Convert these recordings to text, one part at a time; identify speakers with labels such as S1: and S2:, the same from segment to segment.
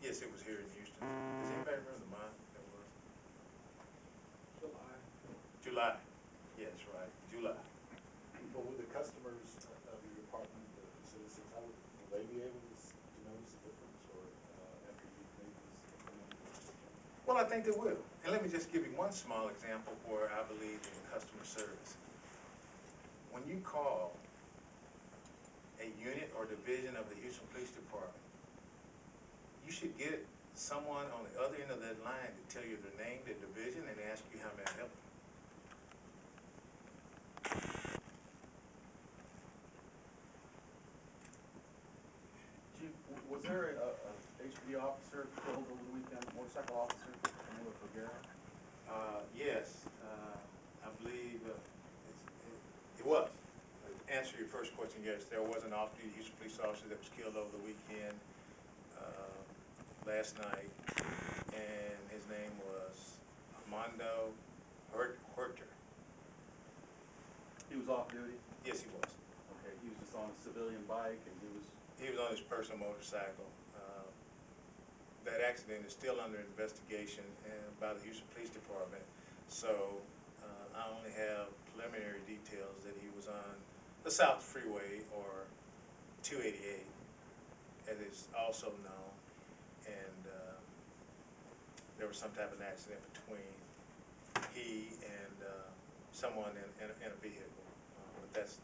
S1: Yes, it was here in Houston. Does anybody remember the month that was?
S2: July.
S1: July. Yes, right, July.
S2: But would the customers of your department, the citizens, how will they be able to notice the difference, or after you've made these implemented changes?
S1: Well, I think they will. And let me just give you one small example where I believe in customer service. When you call a unit or division of the Houston Police Department, you should get someone on the other end of that line to tell you their name, their division, and ask you how may I help
S3: Chief, was there a HPD officer killed over the weekend, motorcycle officer, Camilo Figuera?
S1: Yes, I believe it was. To answer your first question, yes, there was an off-duty Houston police officer that was killed over the weekend last night, and his name was Armando Huerter.
S3: He was off duty?
S1: Yes, he was.
S3: Okay, he was just on a civilian bike and he was...
S1: He was on his personal motorcycle. That accident is still under investigation by the Houston Police Department. So I only have preliminary details that he was on the South Freeway, or 288, as is also known, and there was some type of accident between he and someone in a vehicle. But that's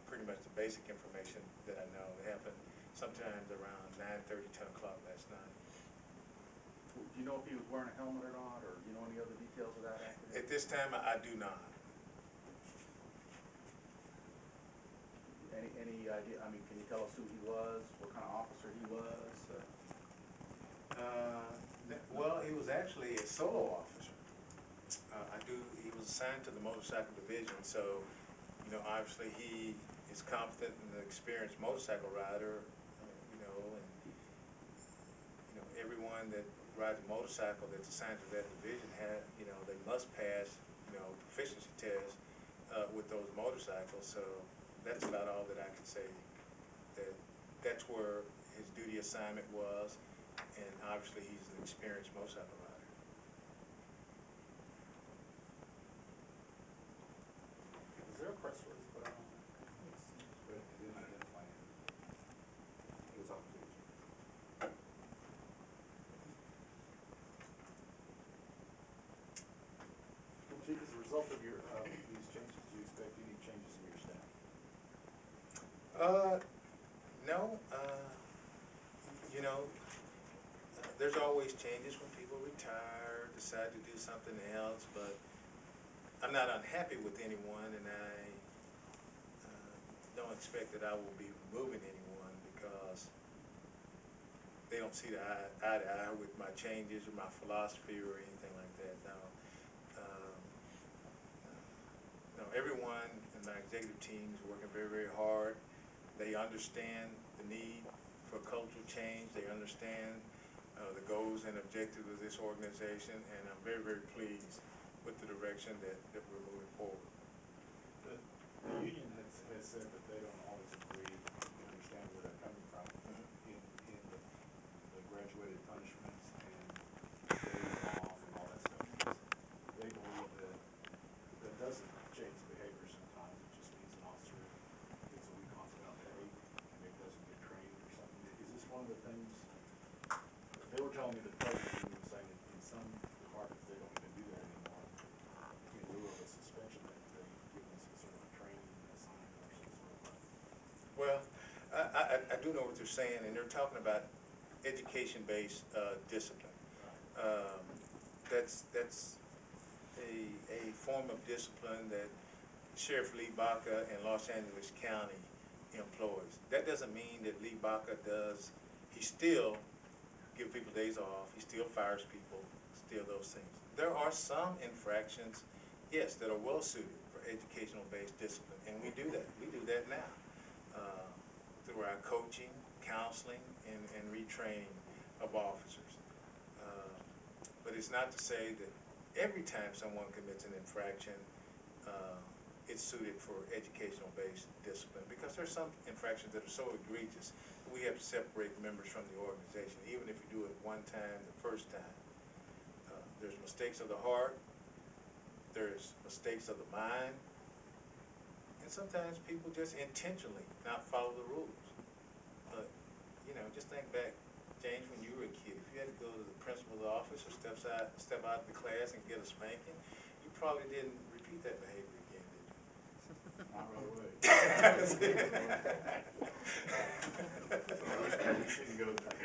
S1: pretty much the basic information that I know. It happened sometimes around 9:30, 10 o'clock last night.
S3: Do you know if he was wearing a helmet or not, or do you know any other details of that accident?
S1: At this time, I do not.
S3: Any idea, I mean, can you tell us who he was, what kind of officer he was?
S1: Well, he was actually a solo officer. He was assigned to the motorcycle division, so, you know, obviously he is competent and an experienced motorcycle rider, and, everyone that rides a motorcycle that's assigned to that division they must pass, proficiency tests with those motorcycles, so that's about all that I can say. That's where his duty assignment was, and obviously he's an experienced motorcycle rider.
S2: Is there a press release put out on that? But it didn't identify him. It was off duty. Well, Chief, as a result of these changes, do you expect any changes in your staff?
S1: No. There's always changes when people retire, decide to do something else, but I'm not unhappy with anyone, and I don't expect that I will be removing anyone because they don't see eye to eye with my changes or my philosophy or anything like that. No, everyone in my executive team is working very, very hard. They understand the need for cultural change. They understand the goals and objectives of this organization, and I'm very, very pleased with the direction that we're moving forward.
S2: The union has said that they don't always agree and understand where they're coming from in the graduated punishments and days off and all that stuff. They believe that that doesn't change behavior sometimes. It just means an officer gets a week off without pay and maybe doesn't get trained or something. Is this one of the things? They were telling me that the president was saying that in some departments they don't even do that anymore. In lieu of a suspension, they give them some sort of a training assignment or some sort of.
S1: Well, I do know what they're saying, and they're talking about education-based discipline. That's a form of discipline that Sheriff Lee Baca in Los Angeles County employs. That doesn't mean that Lee Baca he still gives people days off, he still fires people, still those things. There are some infractions, yes, that are well suited for educational-based discipline, and we do that. We do that now through our coaching, counseling, and retraining of officers. But it's not to say that every time someone commits an infraction, it's suited for educational-based discipline, because there's some infractions that are so egregious, we have to separate members from the organization, even if you do it one time, the first time. There's mistakes of the heart, there's mistakes of the mind, and sometimes people just intentionally not follow the rules. But, you know, just think back, James, when you were a kid, if you had to go to the principal's office or step out of the class and get a spanking, you probably didn't repeat that behavior again, did you?
S2: Not right away.
S1: That's it.
S2: So we shouldn't go there.